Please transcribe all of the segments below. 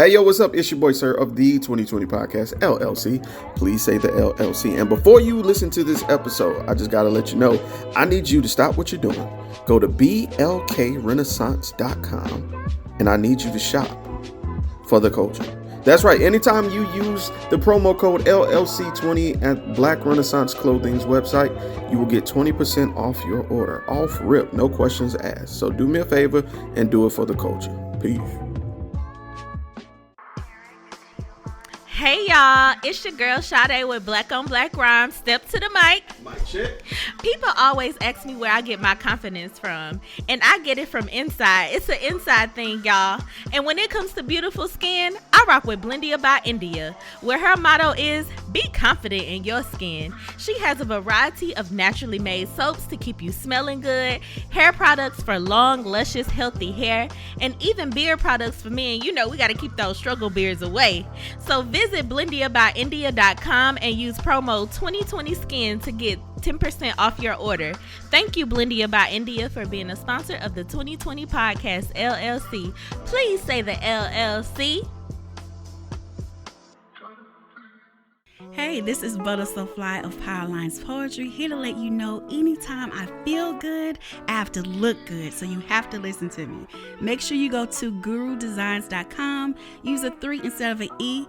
Hey, yo, what's up? It's your boy, Sirr of the 2020 Podcast, LLC. Please say the LLC. And before you listen to this episode, I just got to let you know, I need you to stop what you're doing. Go to blkrenaissance.com, and I need you to shop for the culture. That's right. Anytime you use the promo code LLC20 at Black Renaissance Clothing's website, you will get 20% off your order. Off rip, no questions asked. So do me a favor and do it for the culture. Peace. Hey y'all, it's your girl Sade with Black on Black Rhymes. Step to the mic. Mic check. People always ask me where I get my confidence from, and I get it from inside. It's an inside thing, y'all. And when it comes to beautiful skin, I rock with Blendia by India, where her motto is, be confident in your skin. She has a variety of naturally made soaps to keep you smelling good, hair products for long, luscious, healthy hair, and even beard products for men. You know, we got to keep those struggle beards away. So visit BlendiaByIndia.com and use promo 2020skin to get 10% off your order. Thank you, Blendia by India, for being a sponsor of the 2020 Podcast, LLC. Please say the LLC. Hey, this is Butter So Fly of Powerlines Poetry, here to let you know anytime I feel good, I have to look good, so you have to listen to me. Make sure you go to gurudesigns.com, use a 3 instead of an E.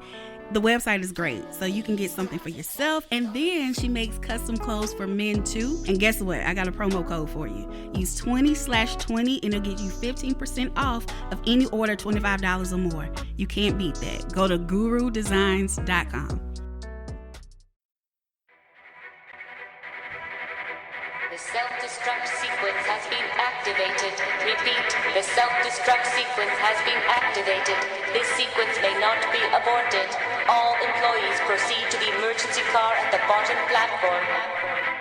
The website is great, so you can get something for yourself, and then she makes custom clothes for men too. And guess what? I got a promo code for you. Use 20/20 and it'll get you 15% off of any order $25 or more. You can't beat that. Go to gurudesigns.com. The self-destruct sequence has been activated. Repeat, the self-destruct sequence has been activated. This sequence may not be aborted. All employees proceed to the emergency car at the bottom platform.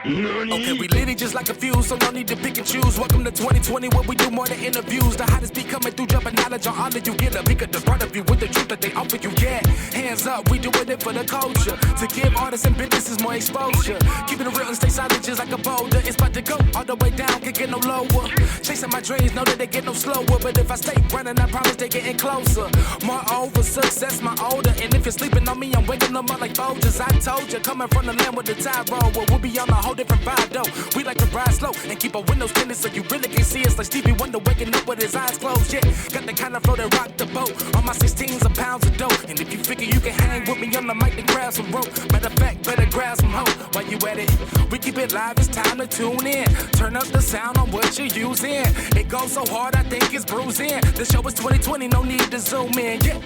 Okay, we lit it just like a fuse, so no need to pick and choose. Welcome to 2020, where we do more than interviews. The hottest be coming through, jumping knowledge on all of you. Get a peek at the front of you with the truth that they offer you. Yeah, hands up, we doing it for the culture. To give artists and businesses more exposure. Keeping it real and stay silent just like a boulder. It's about to go all the way down, can't get no lower. Chasing my dreams, know that they get no slower. But if I stay running, I promise they getting closer. Moreover, success my older. And if you're sleeping on me, I'm waking them up like Folgers. I told you, coming from the land with the tide roll. Well, we'll be on a whole different vibe though. We like to ride slow and keep our windows tinted so you really can see us, like Stevie Wonder waking up with his eyes closed. Yeah, got the kind of flow that rock the boat. On my 16s of pounds of dough. And if you figure you can hang with me on the mic, then grab some rope. Matter of fact, better grab some hope. While you at it, we keep it live, it's time to tune in. Turn up the sound on what you're using. It goes so hard, I think it's bruising. The show is 2020, no need to zoom in. Yeah.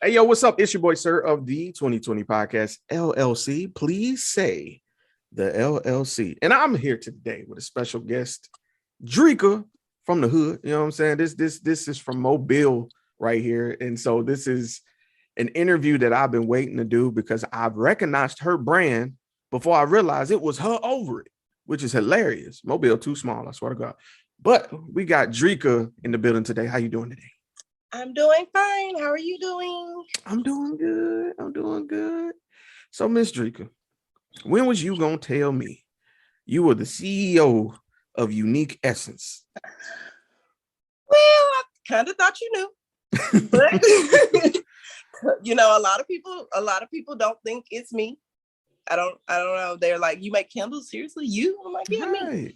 Hey, yo, what's up? It's your boy, Sirr of the 2020 Podcast, LLC. Please say the LLC. And I'm here today with a special guest, Dreka from the hood. You know what I'm saying? This is from Mobile right here. And so this is an interview that I've been waiting to do because I've recognized her brand before I realized it was her over it, which is hilarious. Mobile too small, I swear to God. But we got Dreka in the building today. How you doing today? I'm doing fine. How are you doing? I'm doing good. I'm doing good. So, Miss Dreka, when was you gonna tell me you were the CEO of Unique Essence? Well, I kind of thought you knew, but you know, a lot of people don't think it's me. I don't know. They're like, you make candles? Seriously, you? I'm like, yeah, Right. me.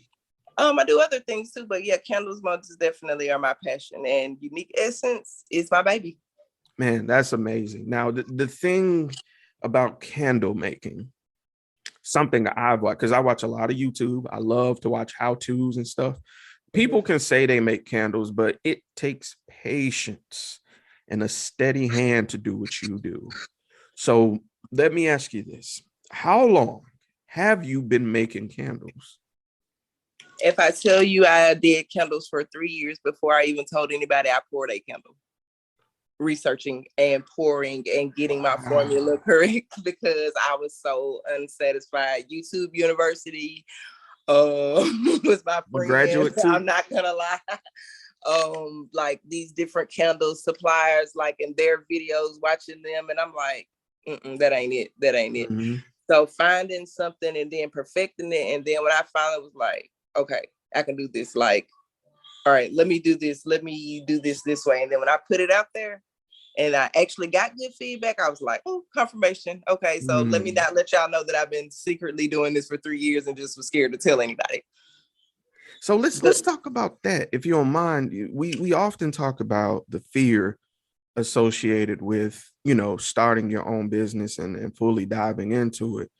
I do other things too, but yeah, candles mugs definitely are my passion, and Unique Essence is my baby. Man, that's amazing. Now, the thing about candle making, something that I've watched, because I watch a lot of YouTube. I love to watch how-tos and stuff. People can say they make candles, but it takes patience and a steady hand to do what you do. So let me ask you this. How long have you been making candles? If I tell you I did candles for 3 years before I even told anybody I poured a candle, researching and pouring and getting my formula correct because I was so unsatisfied. YouTube University was my friend. Graduate too? I'm not gonna lie. like these different candle suppliers, like in their videos, watching them, and I'm like, that ain't it. That ain't it. Mm-hmm. So finding something and then perfecting it, and then when I finally was like, okay, I can do this. Like, all right, let me do this. Let me do this way. And then when I put it out there, and I actually got good feedback, I was like, oh, confirmation. Okay, so let me not let y'all know that I've been secretly doing this for 3 years and just was scared to tell anybody. So let's talk about that, if you don't mind. We often talk about the fear associated with, you know, starting your own business and fully diving into it.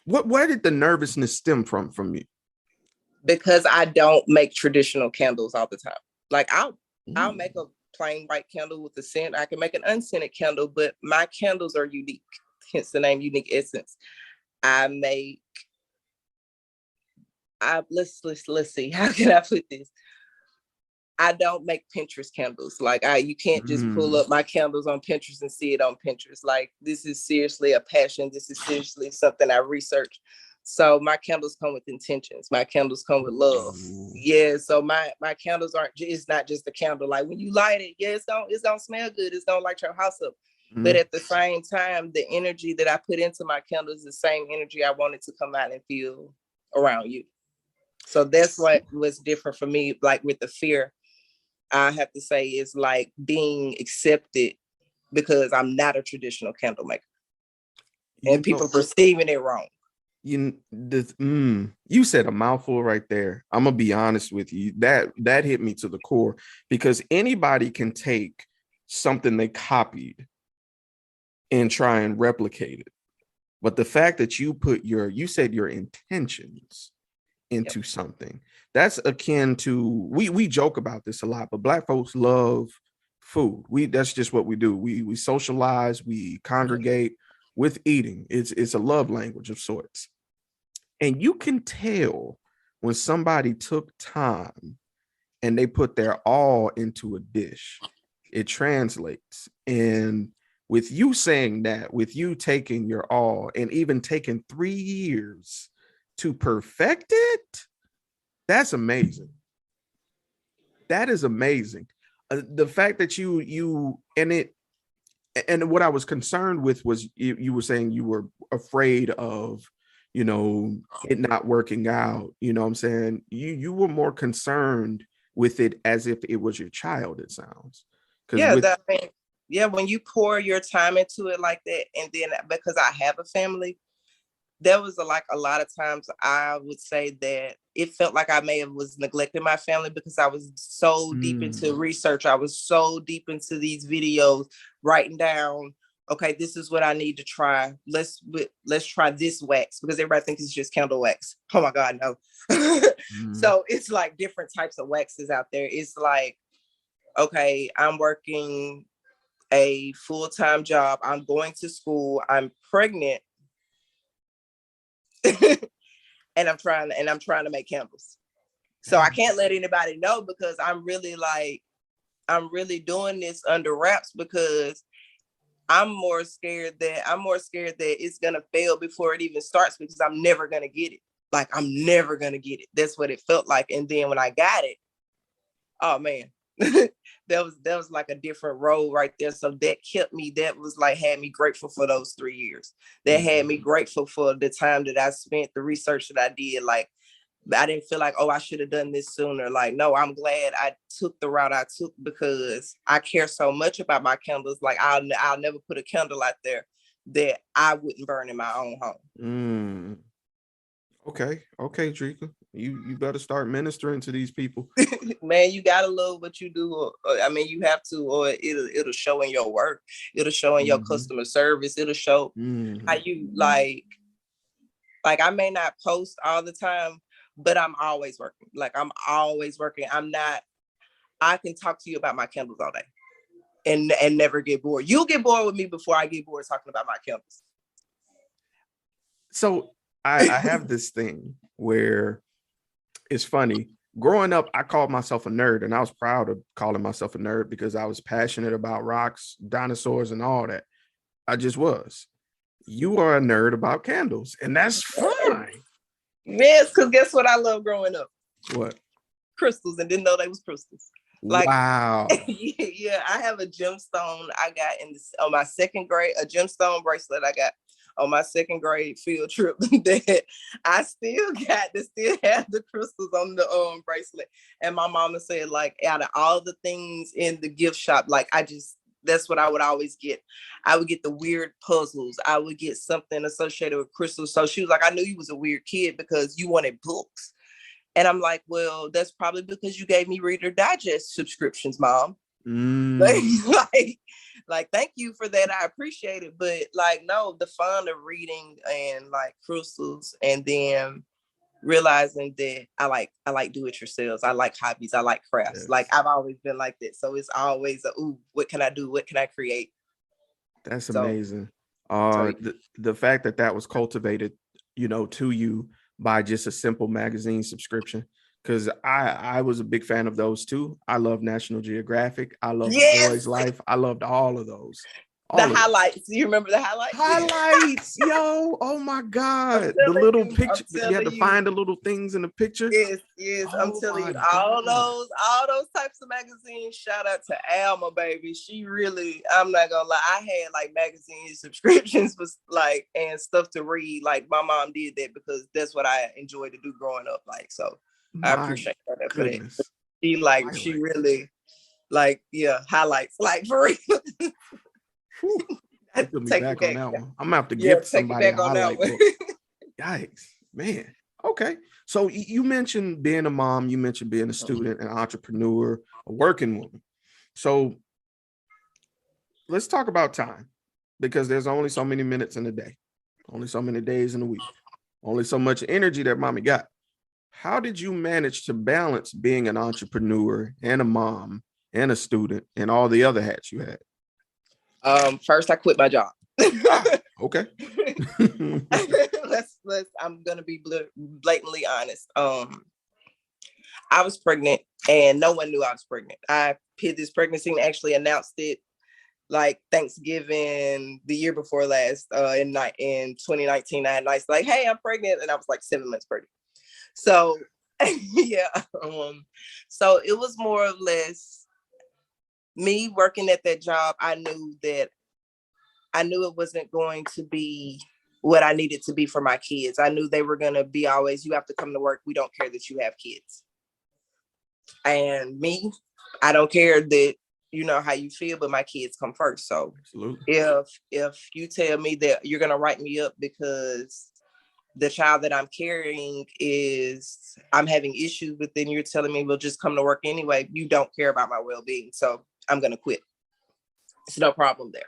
Where did the nervousness stem from you? Because I don't make traditional candles all the time. Like I'll make a plain white candle with a scent. I can make an unscented candle, but my candles are unique, hence the name Unique Essence. Let's see, how can I put this? I don't make Pinterest candles. Like you can't just pull up my candles on Pinterest and see it on Pinterest. Like this is seriously a passion. This is seriously something I research. So my candles come with intentions. My candles come with love. Yeah. So my candles it's not just a candle. Like when you light it, yeah, it's gonna smell good. It's gonna light your house up. But at the same time, the energy that I put into my candles is the same energy I wanted to come out and feel around you. So that's what was different for me. Like with the fear, I have to say is like being accepted because I'm not a traditional candle maker, and people perceiving it wrong. You said a mouthful right there. I'm gonna be honest with you. That hit me to the core, because anybody can take something they copied and try and replicate it. But the fact that you put you said your intentions into something, that's akin to, we joke about this a lot, but Black folks love food. That's just what we do. We socialize, we congregate with eating. It's a love language of sorts. And you can tell when somebody took time and they put their all into a dish, it translates. And with you saying that, with you taking your all and even taking 3 years to perfect it, that's amazing. That is amazing. The fact that you and what I was concerned with was you were saying you were afraid of, you know, it not working out. You know what I'm saying? You were more concerned with it as if it was your child, it sounds. When you pour your time into it like that, and then because I have a family, there was a lot of times I would say that it felt like I may have was neglecting my family because I was so deep into research. I was so deep into these videos, writing down, okay, this is what I need to try. Let's try this wax, because everybody thinks it's just candle wax. Oh my God, no. So it's like different types of waxes out there. It's like, okay, I'm working a full-time job. I'm going to school. I'm pregnant. and I'm trying to make candles. So I can't let anybody know, because I'm really doing this under wraps, because I'm more scared that it's gonna fail before it even starts, because I'm never gonna get it. Like I'm never gonna get it. That's what it felt like. And then when I got it, oh man, that was like a different road right there. So that was like, had me grateful for those 3 years. That had me grateful for the time that I spent, the research that I did. Like I didn't feel like, oh, I should have done this sooner. Like, no, I'm glad I took the route I took, because I care so much about my candles. Like I'll never put a candle out there that I wouldn't burn in my own home. Okay, Dreka. You better start ministering to these people. Man, you gotta love what you do. I mean, you have to, or it'll show in your work. It'll show in your customer service. It'll show how you like I may not post all the time, but I'm always working. Like I'm always working. I can talk to you about my candles all day and never get bored. You'll get bored with me before I get bored talking about my candles. So I have this thing where it's funny. Growing up, I called myself a nerd, and I was proud of calling myself a nerd because I was passionate about rocks, dinosaurs, and all that. I just was. You are a nerd about candles, and that's fine. Yes, because guess what I love growing up? What? crystals and didn't know they was crystals. Like, wow. yeah, I have a gemstone I got on my second grade, a gemstone bracelet I got on my second grade field trip that I still got to still have the crystals on the bracelet. And my mama said, like, out of all the things in the gift shop, like, that's what I would always get. I would get the weird puzzles. I would get something associated with crystals. So she was like, I knew you was a weird kid because you wanted books. And I'm like, well, that's probably because you gave me Reader Digest subscriptions, Mom. Like, thank you for that. I appreciate it. But like, no, the fun of reading and like crystals, and then realizing that I like do-it-yourselves. I like hobbies. I like crafts. Yes. Like, I've always been like that. So it's always what can I do? What can I create? That's So, amazing. The fact that was cultivated, to you by just a simple magazine subscription. Because I was a big fan of those too. I love National Geographic. I love The Boy's Life. I loved all of those. The highlights. Do you remember the highlights? Highlights, yo! Oh my God, the little picture. You had to find the little things in the picture. Yes. I'm telling you, all those types of magazines. Shout out to Alma, baby. She really. I'm not gonna lie. I had like magazine subscriptions was like and stuff to read. Like, my mom did that because that's what I enjoyed to do growing up. Like, so I appreciate her for that. She really like, yeah, highlights, like, for real. Put me back on that one. I'm gonna have to gift somebody a highlight book. Yikes, man. Okay, so you mentioned being a mom, you mentioned being a student, an entrepreneur, a working woman. So let's talk about time, because there's only so many minutes in a day, only so many days in a week, only so much energy that mommy got. How did you manage to balance being an entrepreneur and a mom and a student and all the other hats you had? First, I quit my job. Okay. I'm gonna be blatantly honest. I was pregnant and no one knew I was pregnant. I hid this pregnancy and actually announced it like Thanksgiving the year before last, in 2019. I had nice like, hey, I'm pregnant, and I was like 7 months pregnant. So yeah. So it was more or less me working at that job. I knew it wasn't going to be what I needed to be for my kids. I knew they were going to be always, you have to come to work. We don't care that you have kids. And me, I don't care that you know how you feel, but my kids come first. So absolutely. If you tell me that you're going to write me up because the child that I'm carrying I'm having issues with, then you're telling me we'll just come to work anyway. You don't care about my well-being. So I'm going to quit. It's no problem there.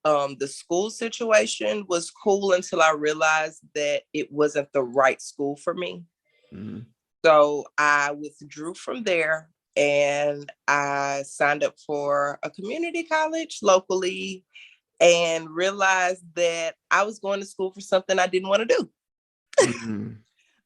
The school situation was cool until I realized that it wasn't the right school for me. Mm-hmm. So I withdrew from there and I signed up for a community college locally and realized that I was going to school for something I didn't want to do. Mm-hmm.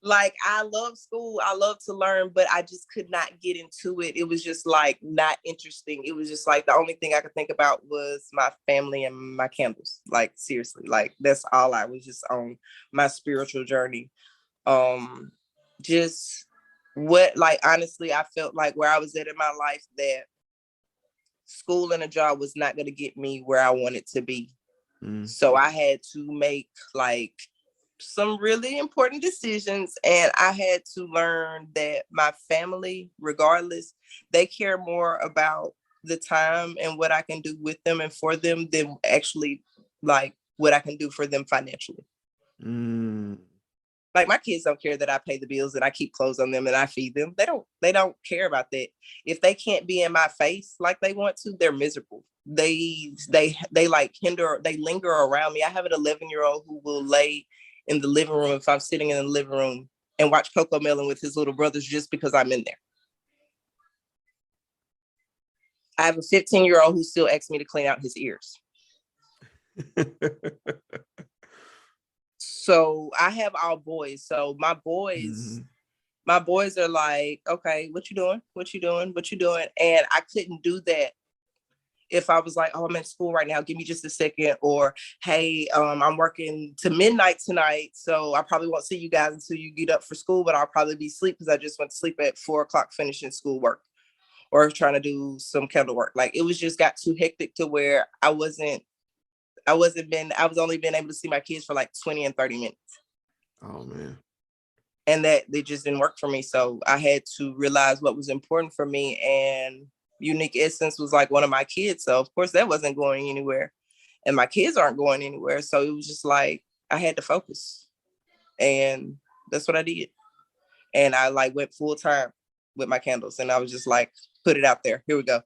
Like, I love school. I love to learn, but I just could not get into it. It was just like not interesting. It was just like the only thing I could think about was my family and my candles. Like, seriously, like that's all. I was just on my spiritual journey. Just what, like, honestly, I felt like where I was at in my life that school and a job was not going to get me where I wanted to be. Mm. So I had to make like some really important decisions, and I had to learn that my family, regardless, they care more about the time and what I can do with them and for them than actually like what I can do for them financially. Mm. Like, my kids don't care that I pay the bills and I keep clothes on them and I feed them. They don't care about that. If they can't be in my face like they want to, they're miserable. They like they linger around me. I have an 11-year-old who will lay in the living room if I'm sitting in the living room and watch Coco Melon with his little brothers just because I'm in there. I have a 15-year-old who still asks me to clean out his ears. So I have all boys. So my boys are like, okay, what you doing? What you doing? What you doing? And I couldn't do that if I was like, oh, I'm in school right now, give me just a second, or hey, I'm working to midnight tonight, so I probably won't see you guys until you get up for school, but I'll probably be asleep because I just went to sleep at 4 o'clock finishing schoolwork or trying to do some candle work. Like it was just got too hectic to where I was only been able to see my kids for like 20 and 30 minutes. Oh man. And that they just didn't work for me. So I had to realize what was important for me. And Unique Essence was like one of my kids. So of course that wasn't going anywhere. And my kids aren't going anywhere. So it was just like I had to focus. And that's what I did. And I like went full time with my candles. And I was just like, put it out there. Here we go.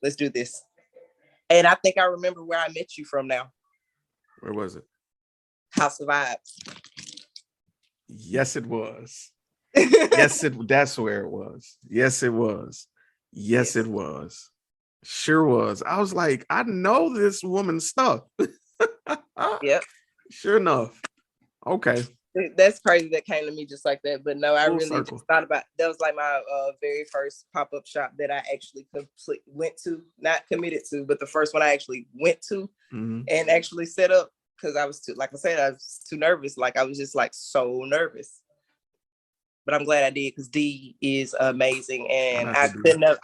Let's do this. And I think I remember where I met you from now. Where was it? House of Vibes. Yes, it was. That's where it was. Yes, it was. Yes, it was. Sure was. I was like, I know this woman's stuff. Yep. Sure enough. Okay. That's crazy that came to me just like that. But no, I Full really circle. just thought about, that was like my very first pop-up shop that I actually went to, not committed to, but the first one I actually went to and actually set up. Because I was too, like I said, I was too nervous. Like I was just like so nervous. But I'm glad I did because D is amazing. And I couldn't have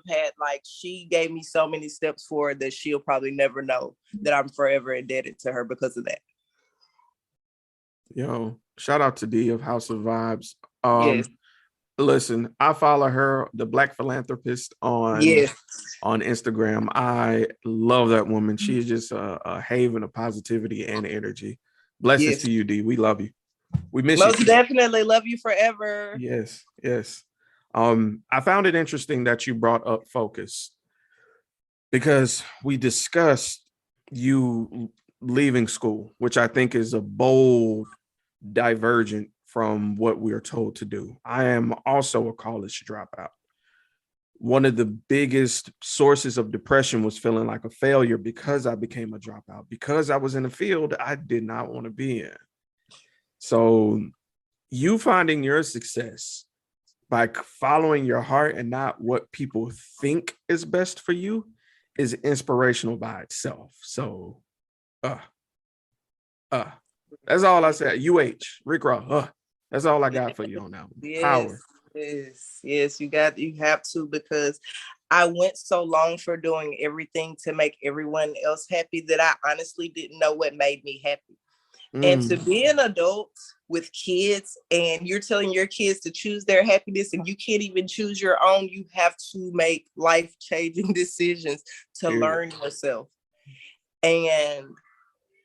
had, like, she gave me so many steps forward that she'll probably never know that I'm forever indebted to her because of that. Yo, shout out to D of House of Vibes. Yes. Listen, I follow her, the Black Philanthropist, on Instagram. I love that woman. She is just a haven of positivity and energy. Blessings to you, D. We love you. We miss you. Most definitely love you forever. Yes, yes. I found it interesting that you brought up focus because we discussed you leaving school, which I think is a bold divergent from what we are told to do. I am also a college dropout. One of the biggest sources of depression was feeling like a failure because I became a dropout, because I was in a field I did not want to be in. So you finding your success by following your heart and not what people think is best for you is inspirational by itself. So, that's all I said. Rick Ross. That's all I got for you on that one. Yes, Power. yes. You have to, because I went so long for doing everything to make everyone else happy that I honestly didn't know what made me happy. And to be an adult with kids and you're telling your kids to choose their happiness and you can't even choose your own, you have to make life-changing decisions to learn yourself. And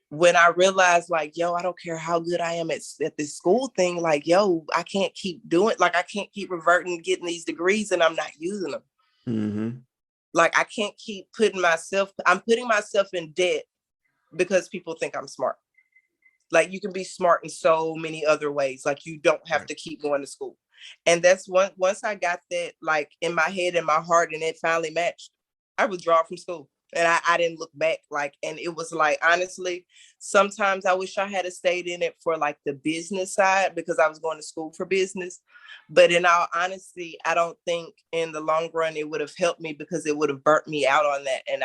when I realized, like, yo, I don't care how good I am at this school thing, like, yo, I can't keep doing, like, I can't keep reverting, getting these degrees and I'm not using them. Mm-hmm. Like, I can't keep putting myself in debt because people think I'm smart. Like, you can be smart in so many other ways. Like, you don't have to keep going to school. And that's once I got that, like, in my head and my heart, and it finally matched, I withdrew from school. And I didn't look back. Like, and it was like, honestly, sometimes I wish I had stayed in it for like the business side because I was going to school for business. But in all honesty, I don't think in the long run it would have helped me because it would have burnt me out on that. And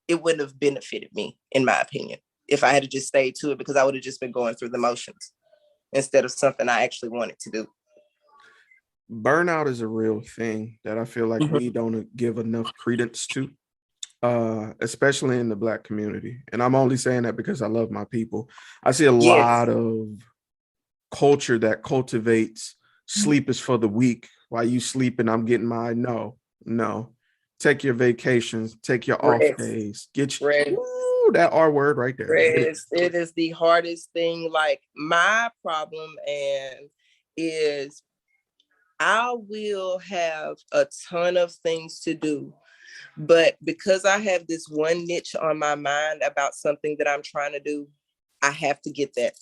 it wouldn't have benefited me, in my opinion, if I had just stayed to it, because I would have just been going through the motions instead of something I actually wanted to do. Burnout is a real thing that I feel like we don't give enough credence to, especially in the Black community. And I'm only saying that because I love my people. I see a lot of culture that cultivates sleep is for the weak. While you sleeping, I'm getting my no. Take your vacations, take your off days, get your that R word right there. It is the hardest thing. Like, my problem is I will have a ton of things to do, but because I have this one niche on my mind about something that I'm trying to do, I have to get that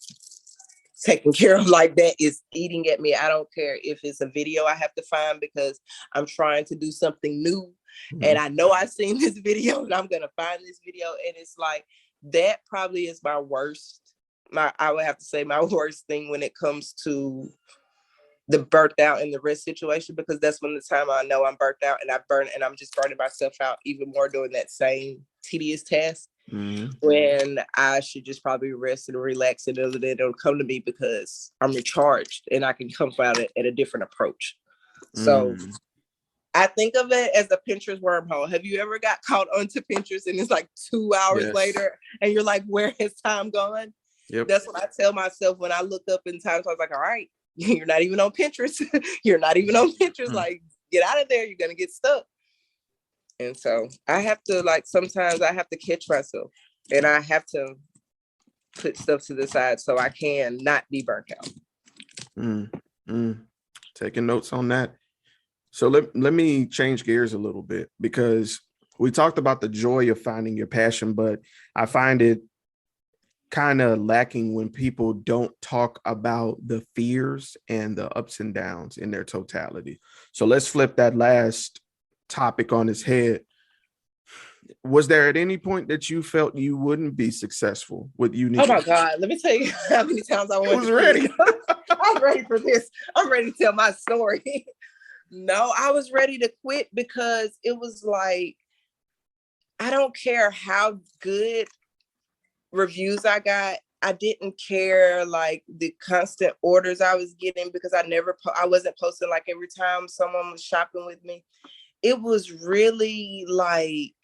taken care of. Like, that is eating at me. I don't care if it's a video I have to find because I'm trying to do something new. And I know I've seen this video and I'm going to find this video. And it's like, that probably is I would have to say my worst thing when it comes to the burnt out and the rest situation, because that's when the time I know I'm burnt out and I'm just burning myself out even more doing that same tedious task. When I should just probably rest and relax, and know that it'll come to me because I'm recharged and I can come about it at a different approach. So I think of it as a Pinterest wormhole. Have you ever got caught onto Pinterest and it's like 2 hours later and you're like, where has time gone? Yep. That's what I tell myself when I look up in times. I was like, all right, you're not even on Pinterest. You're not even on Pinterest. Like, get out of there. You're going to get stuck. And so I have to, like, sometimes I have to catch myself and I have to put stuff to the side so I can not be burnt out. Taking notes on that. So let me change gears a little bit, because we talked about the joy of finding your passion, but I find it kind of lacking when people don't talk about the fears and the ups and downs in their totality. So let's flip that last topic on its head. Was there at any point that you felt you wouldn't be successful with Unique? Oh my God, let me tell you how many times I was ready. I'm ready for this. I'm ready to tell my story. No, I was ready to quit because it was like, I don't care how good reviews I got. I didn't care like the constant orders I was getting, because I wasn't posting like every time someone was shopping with me. It was really like,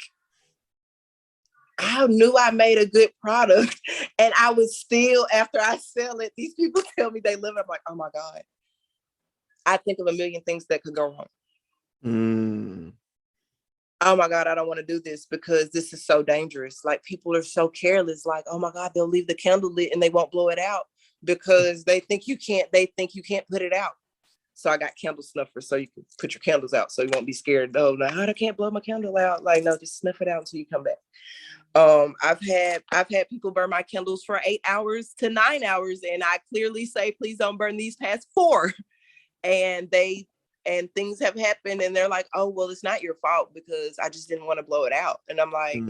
I knew I made a good product and I was still, after I sell it, these people tell me they love it. I'm like, oh my God. I think of a million things that could go wrong. Oh my God, I don't want to do this because this is so dangerous. Like, people are so careless. Like, oh my God, they'll leave the candle lit and they won't blow it out because they think you can't put it out. So I got candle snuffers so you can put your candles out so you won't be scared. Oh, no, I can't blow my candle out. Like, no, just snuff it out until you come back. I've had people burn my candles for 8 hours to 9 hours, and I clearly say, please don't burn these past 4. And things have happened and they're like, oh, well, it's not your fault because I just didn't want to blow it out. And I'm like,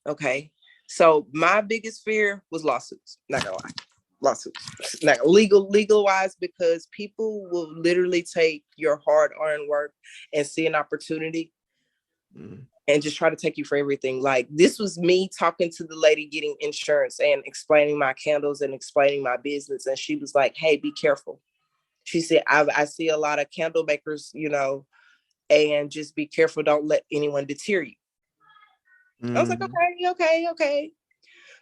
okay. So my biggest fear was lawsuits. Not gonna lie. Lawsuits. Not legal wise, because people will literally take your hard-earned work and see an opportunity and just try to take you for everything. Like, this was me talking to the lady getting insurance and explaining my candles and explaining my business. And she was like, hey, be careful. She said, I see a lot of candle makers, and just be careful. Don't let anyone deter you. I was like, okay.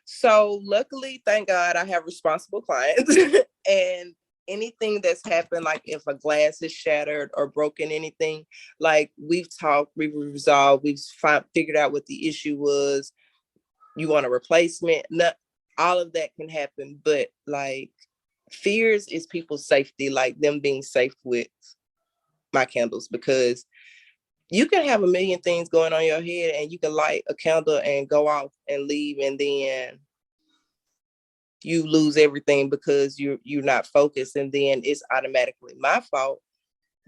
So luckily, thank God, I have responsible clients. And anything that's happened, like if a glass is shattered or broken, anything, like we've talked, we've resolved, we've figured out what the issue was. You want a replacement? Not all of that can happen, but like, fears is people's safety, like them being safe with my candles, because you can have a million things going on in your head and you can light a candle and go off and leave, and then you lose everything because you're not focused, and then it's automatically my fault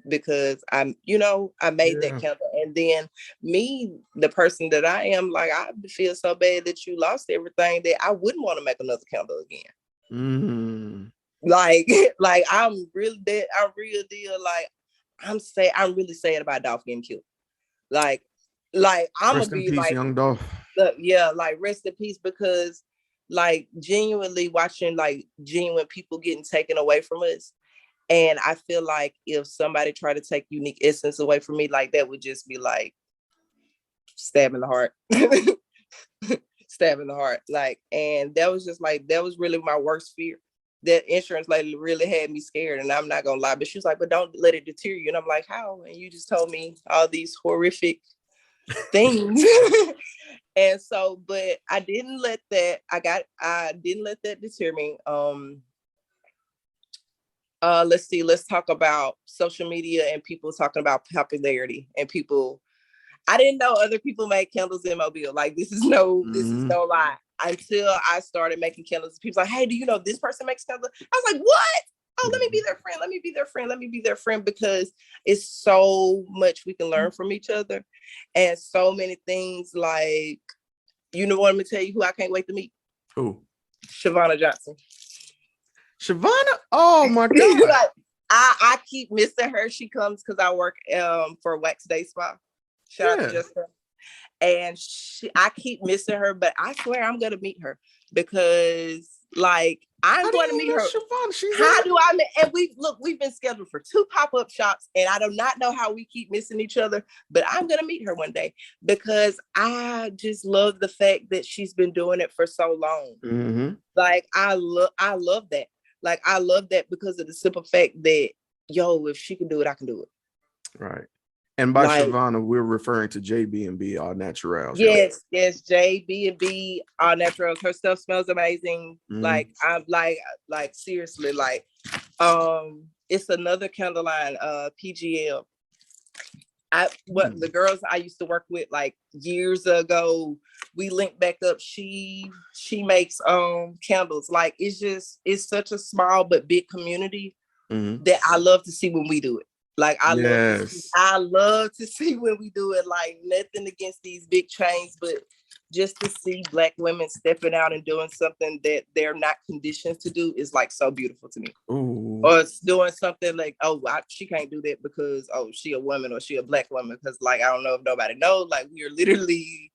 because I made that candle, and then me, the person that I am, like, I feel so bad that you lost everything that I wouldn't want to make another candle again. Like I'm really dead. I'm real deal. Like, I'm really sad about Dolph getting killed. Like I'm rest gonna be in peace, like, young Dolph. Like, rest in peace, because like genuinely watching like genuine people getting taken away from us. And I feel like if somebody tried to take Unique Essence away from me, like, that would just be like stab in the heart. Stab in the heart. Like, and that was really my worst fear. That insurance lady really had me scared, and I'm not gonna lie, but she was like, but don't let it deter you. And I'm like, how? And you just told me all these horrific things. And so, but I didn't let that deter me. Let's talk about social media and people talking about popularity and people. I didn't know other people made candles in Mobile. Like, this is no lie. Until I started making candles, people like, hey, do you know this person makes candles? I was like, what? Oh, let me be their friend. Let me be their friend, because it's so much we can learn from each other, and so many things. Like, what I'm gonna tell you who I can't wait to meet? Who? Shavonna Johnson. Shavonna? Oh my God. I keep missing her. She comes because I work for Wax Day Spa. Shout out to Jessica. And I keep missing her, but I swear I'm gonna meet her because like I'm going to meet her. How do I meet? And we've been scheduled for 2 pop-up shops, and I do not know how we keep missing each other, but I'm gonna meet her one day because I just love the fact that she's been doing it for so long. Mm-hmm. Like I love that. Like I love that because of the simple fact that if she can do it, I can do it. Right. And by Shavonna, we're referring to JB&B All Naturals. Yes, JB&B All Naturals. Her stuff smells amazing. Mm. Like I'm like seriously, like it's another candle line, PGL. The girls I used to work with like years ago, we linked back up. She makes candles. Like it's such a small but big community that I love to see when we do it. Like I love to see when we do it. Like nothing against these big chains, but just to see Black women stepping out and doing something that they're not conditioned to do is like so beautiful to me. Ooh. Or it's doing something like, she can't do that because she a woman or she a Black woman. Because like I don't know if nobody knows, like we are literally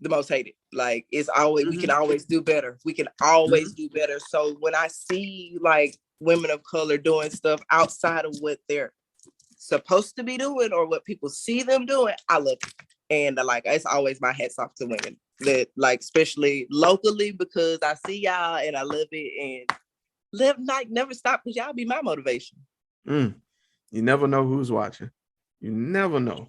the most hated. Like it's always we can always do better. We can always do better. So when I see like women of color doing stuff outside of what they're supposed to be doing or what people see them doing, I love it. And like it's always my hats off to women that like, especially locally, because I see y'all and I love it and never stop because y'all be my motivation. You never know who's watching. You never know.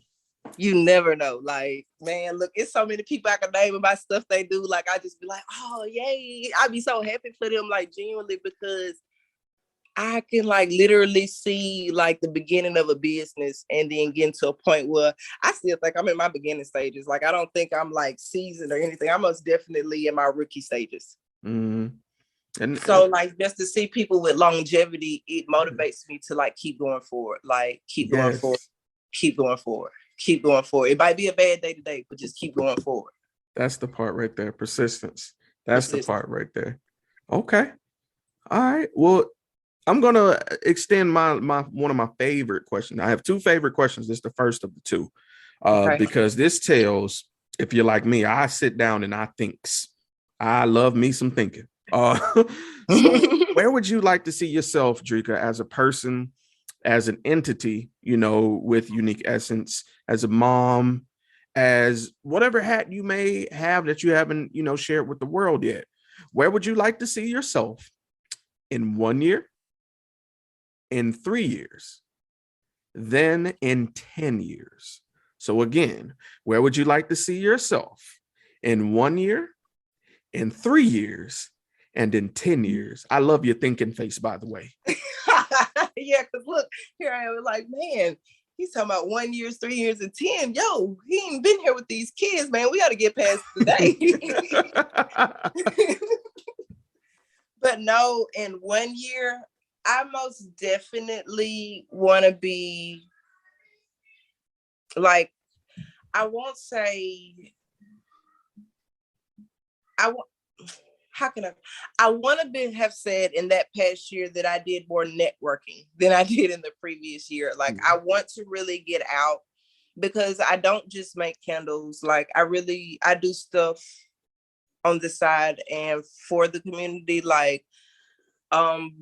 You never know. Like, man, look, it's so many people I can name about stuff they do. Like, I just be like, oh, yay. I'd be so happy for them, like, genuinely, because I can, like, literally see, like, the beginning of a business and then get to a point where I still think I'm in my beginning stages. Like, I don't think I'm, like, seasoned or anything. I'm most definitely in my rookie stages. Mm-hmm. And so, like, just to see people with longevity, it motivates me to, like, keep going forward. Like, keep going forward. Keep going forward. Keep going forward. It might be a bad day today, but just keep going forward. That's the part right there. Persistence. That's the part right there. Okay. All right. Well, I'm gonna extend my one of my favorite questions. I have 2 favorite questions. This is the first of the 2. Because this tells, if you're like me, I sit down and I thinks. I love me some thinking. So where would you like to see yourself, Dreka, as a person, as an entity, with Unique Esscents, as a mom, as whatever hat you may have that you haven't, shared with the world yet? Where would you like to see yourself in 1 year, in 3 years, then in 10 years? So again, where would you like to see yourself in 1 year, in 3 years, and in 10 years? I love your thinking face, by the way. Yeah, because look, here I am like, man, he's talking about 1 year, 3 years, and 10. Yo, he ain't been here with these kids, man. We got to get past today. But no, in 1 year, I most definitely want to be like, I won't say, I want to have said in that past year that I did more networking than I did in the previous year. Like, I want to really get out because I don't just make candles. Like, I do stuff on the side and for the community. Like,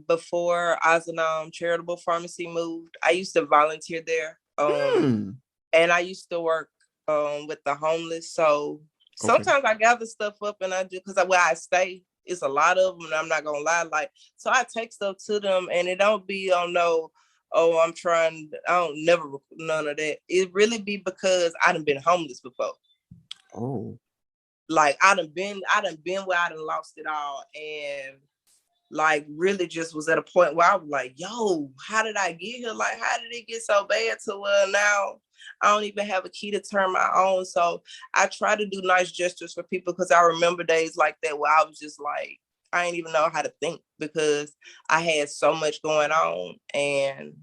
before Ozanam Charitable Pharmacy moved, I used to volunteer there. And I used to work with the homeless. So sometimes I gather stuff up and I do, because where I stay, it's a lot of them, and I'm not gonna lie. Like, so I take stuff to them, and it don't be on I don't never none of that. It really be because I done been homeless before. Oh, like I done been where I done lost it all, and like really just was at a point where I was like, yo, how did I get here? Like, how did it get so bad to where now I don't even have a key to turn my own? So I try to do nice gestures for people, because I remember days like that where I was just like, I didn't even know how to think because I had so much going on, and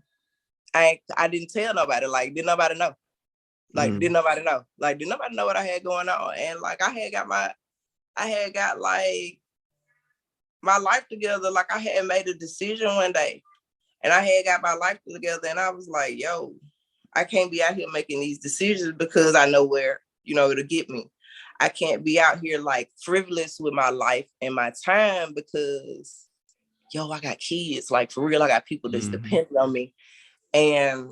I didn't tell nobody. Like, didn't nobody know? Like, didn't nobody know? Like, didn't nobody know what I had going on? And like, I had got like my life together. Like, I had made a decision one day, And I had got my life together, and I was like, yo, I can't be out here making these decisions because I know where, it'll get me. I can't be out here like frivolous with my life and my time because, I got kids. Like, for real, I got people that's dependent on me. And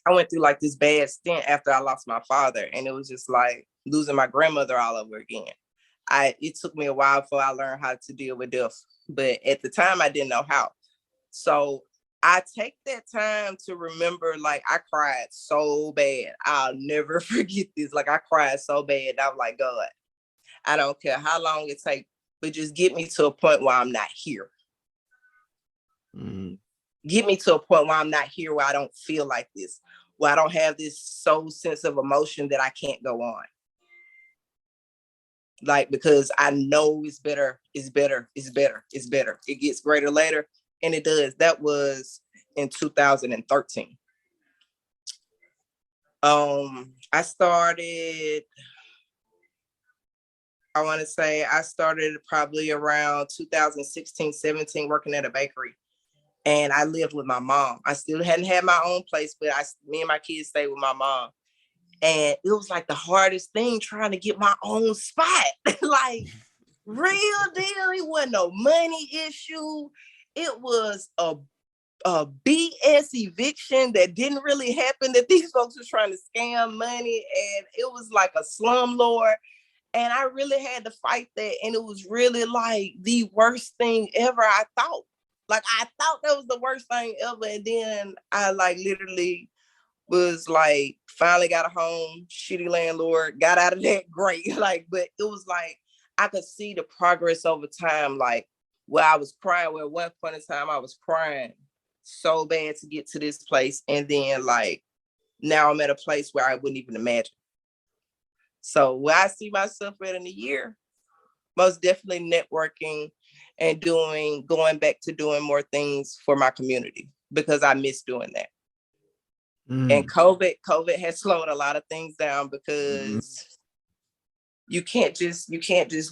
I went through like this bad stint after I lost my father, and it was just like losing my grandmother all over again. It took me a while before I learned how to deal with death, but at the time I didn't know how. So I take that time to remember, like, I cried so bad. I'll never forget this. Like, I cried so bad. I was like, God, I don't care how long it takes, but just get me to a point where I'm not here. Get me to a point where I'm not here, where I don't feel like this, where I don't have this soul sense of emotion that I can't go on. Like, because I know it's better, it's better, it's better, it's better. It gets greater later, and it does. That was in 2013. I started probably around 2016, 17, working at a bakery. And I lived with my mom. I still hadn't had my own place, but me and my kids stayed with my mom. And it was like the hardest thing trying to get my own spot. Like, real deal. It wasn't no money issue. It was a BS eviction that didn't really happen, that these folks were trying to scam money. And it was like a slumlord. And I really had to fight that. And it was really like the worst thing ever, I thought. Like, I thought that was the worst thing ever. And then I like literally was like, finally got a home, shitty landlord, got out of that, great. Like, but it was like, I could see the progress over time. Like, where I was crying, where at one point in time I was crying so bad to get to this place. And then like, now I'm at a place where I wouldn't even imagine. So where I see myself at in a year, most definitely networking and going back to doing more things for my community, because I miss doing that. And COVID has slowed a lot of things down, because you can't just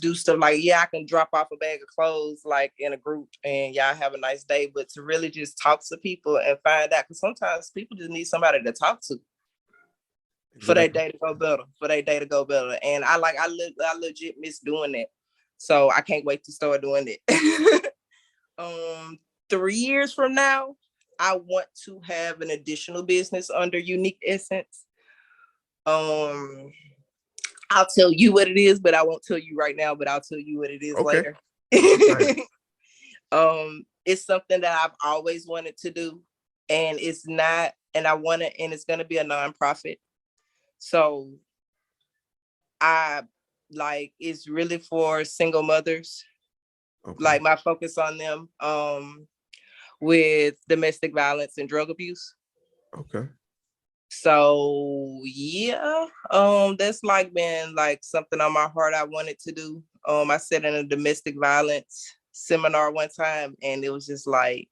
do stuff like, I can drop off a bag of clothes like in a group and y'all have a nice day, but to really just talk to people and find out, because sometimes people just need somebody to talk to for their day to go better. And I legit miss doing that. So I can't wait to start doing it. 3 years from now, I want to have an additional business under Unique Esscents. I'll tell you what it is, but I won't tell you right now, but I'll tell you what it is later. Right. It's something that I've always wanted to do, and it's not, and it's going to be a nonprofit. So it's really for single mothers. Okay. Like, my focus on them, with domestic violence and drug abuse. Okay. So that's like been like something on my heart I wanted to do. I sat in a domestic violence seminar one time, and it was just like,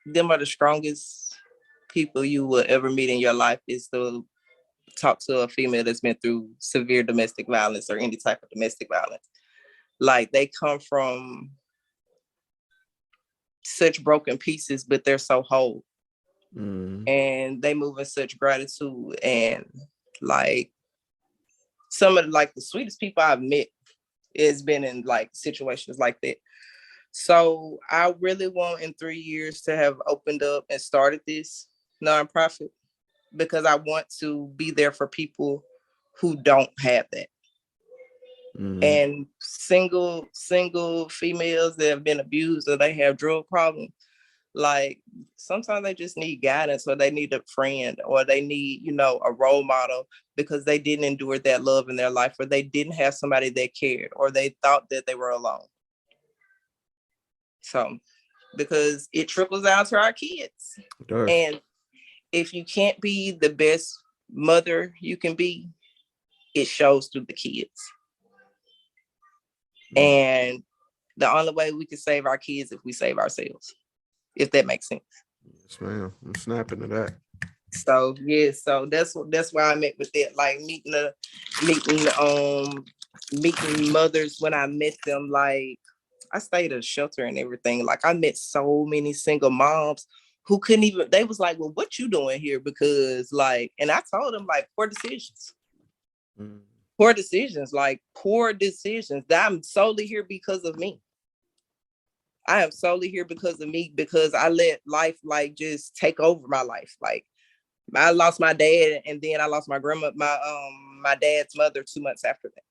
them are the strongest people you will ever meet in your life, is to talk to a female that's been through severe domestic violence or any type of domestic violence. Like, they come from such broken pieces, but they're so whole. And they move in such gratitude, and like, some of like the sweetest people I've met has been in like situations like that. So I really want in 3 years to have opened up and started this nonprofit, because I want to be there for people who don't have that. And single females that have been abused, or they have drug problems, like, sometimes they just need guidance, or they need a friend, or they need, a role model, because they didn't endure that love in their life, or they didn't have somebody that cared, or they thought that they were alone. So, because it trickles down to our kids. And if you can't be the best mother you can be, it shows through the kids. And the only way we can save our kids if we save ourselves, if that makes sense. Yes, ma'am. I'm snapping to that. So so that's why I met with that. Like, meeting mothers when I met them. Like, I stayed at a shelter and everything. Like I met so many single moms who couldn't even, they was like, well, what you doing here? Because like, and I told them like poor decisions. Poor decisions, like poor decisions. I'm solely here because of me. I am solely here because of me, because I let life like just take over my life. Like I lost my dad, and then I lost my grandma, my dad's mother 2 months after that.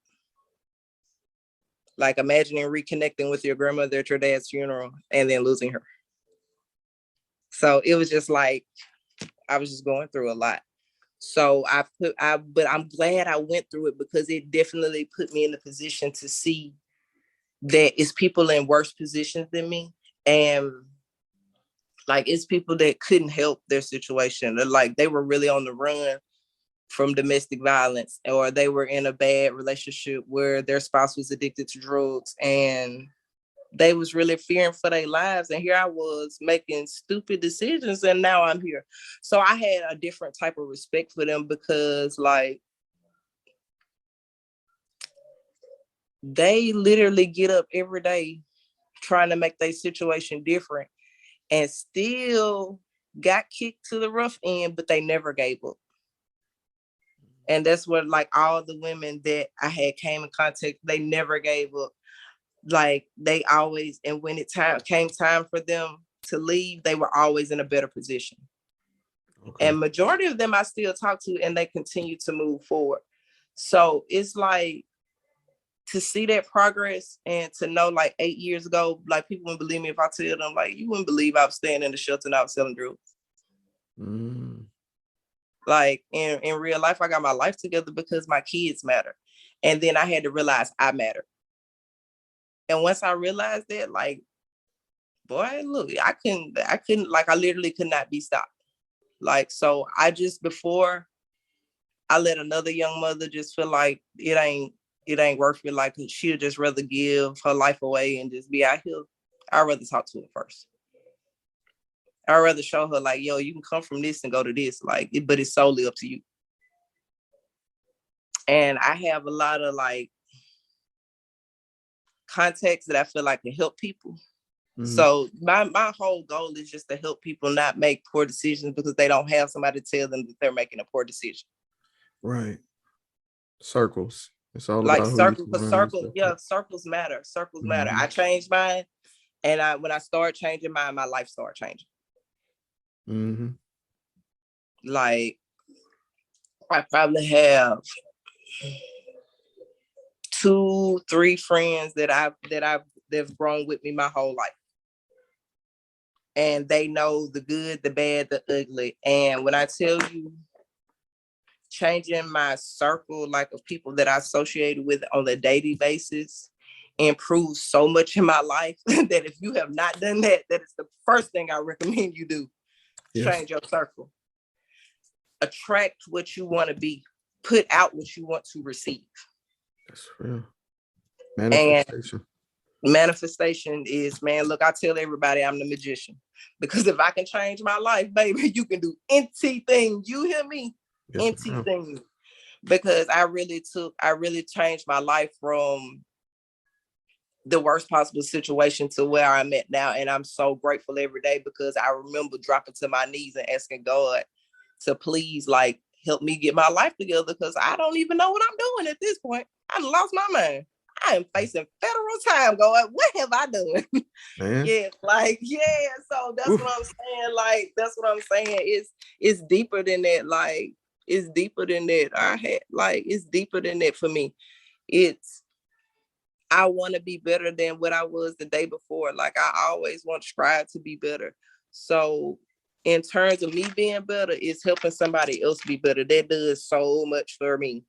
Like imagining reconnecting with your grandmother at your dad's funeral and then losing her. So it was just like, I was just going through a lot. So but I'm glad I went through it, because it definitely put me in the position to see that it's people in worse positions than me. And like, it's people that couldn't help their situation. They're like, they were really on the run from domestic violence, or they were in a bad relationship where their spouse was addicted to drugs, and they was really fearing for their lives. And here I was making stupid decisions, and now I'm here. So I had a different type of respect for them, because like, they literally get up every day trying to make their situation different, and still got kicked to the rough end, but they never gave up. And that's what, like, all the women that I had came in contact, they never gave up. Like, they always, and when it came time for them to leave, they were always in a better position. Okay. And majority of them I still talk to, and they continue to move forward. So it's like, to see that progress, and to know like 8 years ago, like people wouldn't believe me if I tell them, like, you wouldn't believe I was staying in the shelter and I was selling drugs. Like in real life, I got my life together because my kids matter. And then I had to realize I matter. And once I realized that, like, boy, look, I couldn't, like, I literally could not be stopped. Like, so I just, before I let another young mother just feel like it ain't worth it, like she'll just rather give her life away and just be out here, I'd rather talk to her first. I'd rather show her like, yo, you can come from this and go to this, like, but it's solely up to you. And I have a lot of like contacts that I feel like can help people. So my whole goal is just to help people not make poor decisions because they don't have somebody to tell them that they're making a poor decision. Right. Circles. It's all like about circles, but circles matter. Circles matter. I changed mine, and when I started changing mine, my life started changing. Like, I probably have 2-3 friends that've grown with me my whole life. And they know the good, the bad, the ugly. And when I tell you, changing my circle, like, of people that I associated with on a daily basis, improves so much in my life that if you have not done that, that is the first thing I recommend you do. Yes. Change your circle. Attract what you want to be. Put out what you want to receive. That's real. Manifestation. And manifestation is, man, look, I tell everybody I'm the magician. Because if I can change my life, baby, you can do anything. You hear me? Yes, anything. Because I really changed my life from the worst possible situation to where I'm at now. And I'm so grateful every day, because I remember dropping to my knees and asking God to please, like, help me get my life together, because I don't even know what I'm doing at this point. I lost my mind. I am facing federal time going, what have I done? Man. So that's what I'm saying. Like, that's what I'm saying. It's deeper than that. Like, it's deeper than that. It's deeper than that for me. I want to be better than what I was the day before. Like, I always want to strive to be better. So in terms of me being better, it's helping somebody else be better. That does so much for me.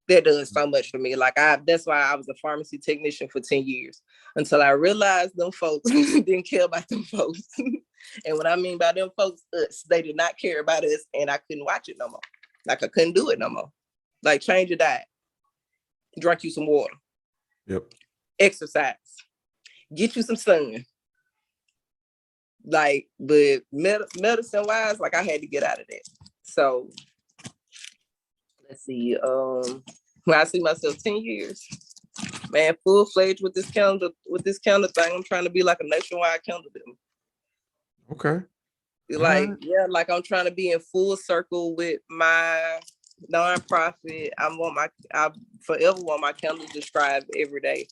That does so much for me. Like, that's why I was a pharmacy technician for 10 years, until I realized them folks didn't care about them folks. And what I mean by them folks, they did not care about us, and I couldn't watch it no more. Like, I couldn't do it no more. Like, change your diet. Drink you some water. Yep. Exercise. Get you some sun. Like, but medicine wise, like, I had to get out of that. So let's see. When I see myself 10 years, man, full fledged with this calendar thing. I'm trying to be like a nationwide calendar. Okay. Like, right. yeah, like I'm trying to be in full circle with my nonprofit. I forever want my calendar described every day.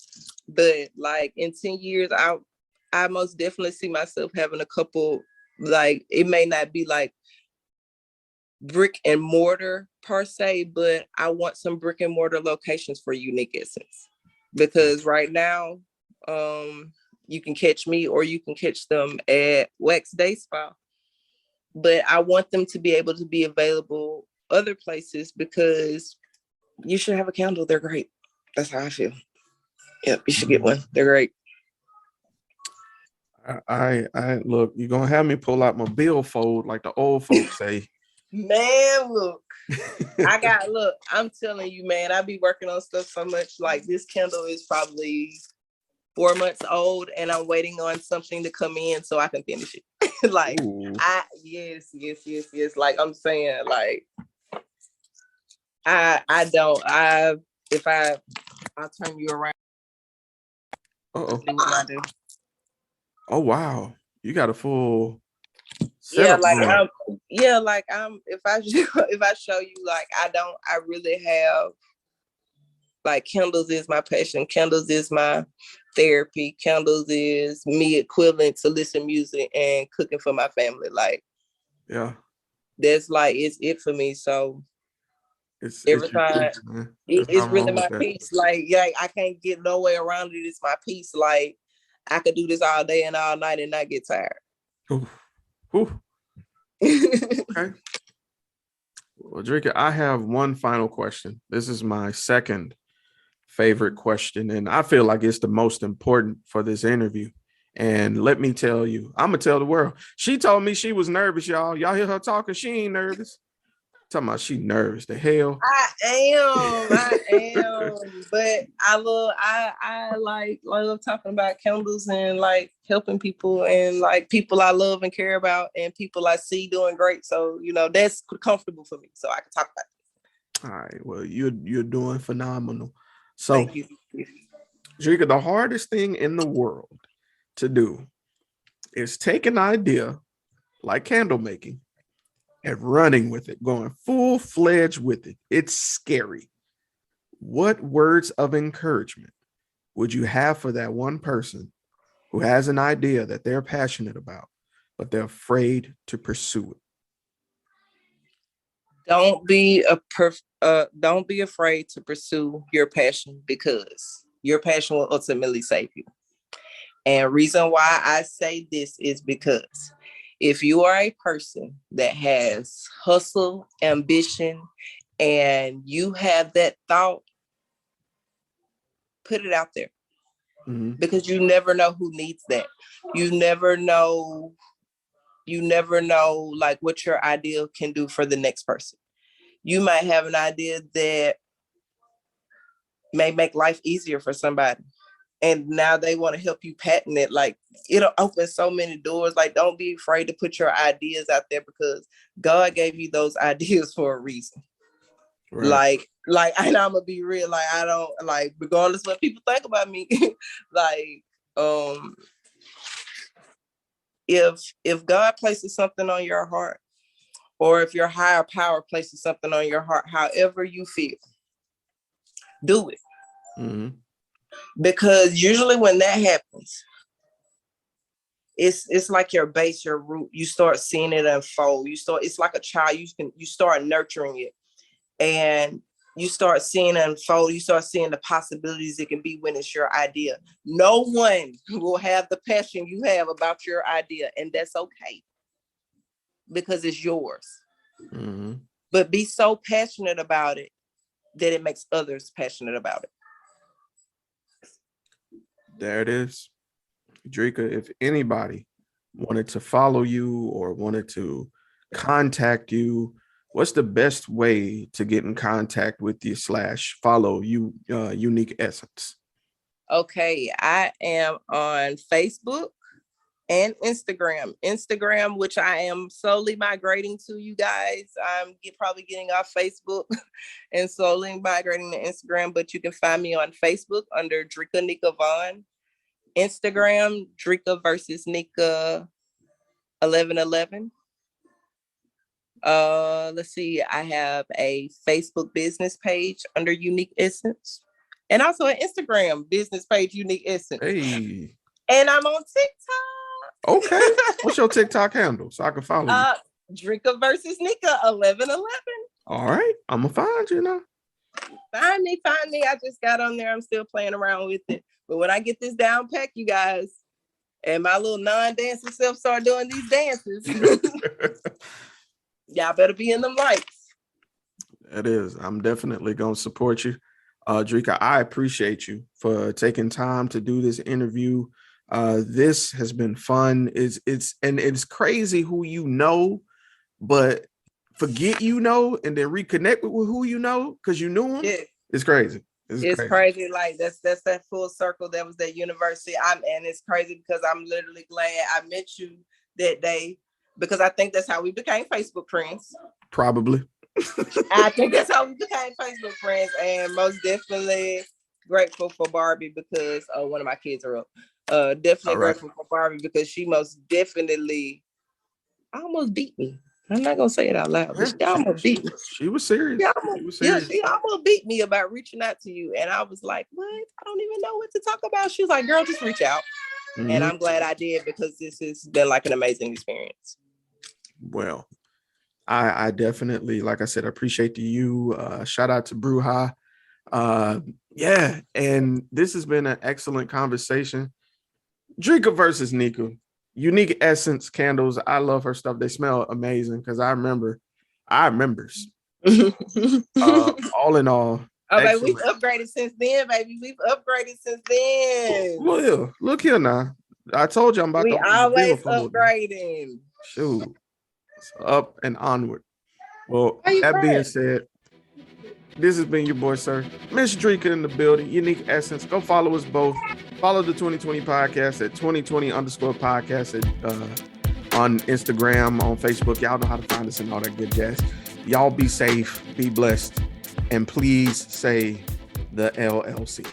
But like in 10 years, I most definitely see myself having a couple, like it may not be like brick and mortar per se, but I want some brick and mortar locations for Unique Esscents. Because right now, you can catch me or you can catch them at Wax Day Spa. But I want them to be able to be available other places because you should have a candle. They're great. That's how I feel. Yep, you should get one. They're great. I look, you're gonna have me pull out my billfold like the old folks say. Man, look, I'm telling you, man, I be working on stuff so much. Like this candle is probably 4 months old and I'm waiting on something to come in so I can finish it. Like Ooh. yes. Like I'm saying, like I'll turn you around. Uh-oh. See what I do. Oh wow. You got a full Yeah, setup like going. if I show you, like I really have, like candles is my passion. Candles is my therapy. Candles is me equivalent to listen music and cooking for my family. Like Yeah. that's like it's it for me. So It's every your time piece, man. There's it's nothing really wrong with my that. piece. Like yeah, I can't get no way around it. It's my piece. Like I could do this all day and all night and not get tired. Ooh. Ooh. Okay. Well, Dreka, I have one final question. This is my second favorite question, and I feel like it's the most important for this interview. And let me tell you, I'm gonna tell the world. She told me she was nervous, y'all. Y'all hear her talking? She ain't nervous. Talking about she nervous. The hell. I am, but I love talking about candles and like helping people and like people I love and care about and people I see doing great. So, that's comfortable for me. So I can talk about it. All right. Well, you're doing phenomenal. So, Thank you. Dreka, the hardest thing in the world to do is take an idea like candle making and running with it, going full-fledged with it. It's scary. What words of encouragement would you have for that one person who has an idea that they're passionate about, but they're afraid to pursue it? Don't be afraid to pursue your passion because your passion will ultimately save you. And reason why I say this is because if you are a person that has hustle, ambition, and you have that thought, put it out there. Mm-hmm. Because you never know who needs that. You never know like what your idea can do for the next person. You might have an idea that may make life easier for somebody. And now they want to help you patent it. Like it'll open so many doors. Like don't be afraid to put your ideas out there because God gave you those ideas for a reason. Right. Like, and I'm gonna be real. Like I don't like, regardless what people think about me. Like, if God places something on your heart, or if your higher power places something on your heart, however you feel, do it. Mm-hmm. Because usually when that happens, it's like your base, your root. You start seeing it unfold. It's like a child. You start nurturing it, and you start seeing it unfold. You start seeing the possibilities it can be when it's your idea. No one will have the passion you have about your idea, and that's okay because it's yours. Mm-hmm. But be so passionate about it that it makes others passionate about it. There it is. Dreka, if anybody wanted to follow you or wanted to contact you, what's the best way to get in contact with you / follow you, Unique Esscents? Okay, I am on Facebook And Instagram, which I am slowly migrating to, you guys. I'm probably getting off Facebook and slowly migrating to Instagram, but you can find me on Facebook under Dreka Nika Vaughn. Instagram, Dreka versus Nika 1111. Let's see. I have a Facebook business page under Unique Essence, and also an Instagram business page, Unique Essence. Hey. And I'm on TikTok. Okay. What's your TikTok handle so I can follow you? Dreka versus Nika 1111. All right. I'm gonna find you now. Find me. I just got on there. I'm still playing around with it. But when I get this down pack, you guys, and my little non-dancing self start doing these dances, y'all better be in them lights. It is. I'm definitely gonna support you. Dreka, I appreciate you for taking time to do this interview. This has been fun. It's crazy who you know, but forget you know and then reconnect with who you know because you knew him. Yeah. It's crazy. It's crazy. Like that's that full circle. That was that university. And it's crazy because I'm literally glad I met you that day because I think that's how we became Facebook friends. Probably. I think that's how we became Facebook friends, and most definitely grateful for Barbie because one of my kids are up. Definitely grateful for Barbie because she most definitely almost beat me. I'm not gonna say it out loud, but she almost beat me. She was serious. She almost beat me about reaching out to you, and I was like, "What? I don't even know what to talk about." She was like, "Girl, just reach out," and I'm glad I did because this has been like an amazing experience. Well, I definitely, like I said, appreciate you. Shout out to Bruja. Yeah, and this has been an excellent conversation. Dreka versus Nika. Unique Essence candles. I love her stuff. They smell amazing because I remember. All in all. Oh, baby, we've upgraded since then, baby. Well, yeah. Look here now. I told you I'm about to. We always upgrading. Shoot. It's up and onward. Well, that being said, this has been your boy, Sirr. Miss Dreka in the building. Unique Essence. Go follow us both. Follow the 2020 podcast at 2020_podcast on Instagram, on Facebook. Y'all know how to find us and all that good jazz. Y'all be safe, be blessed, and please say the LLC.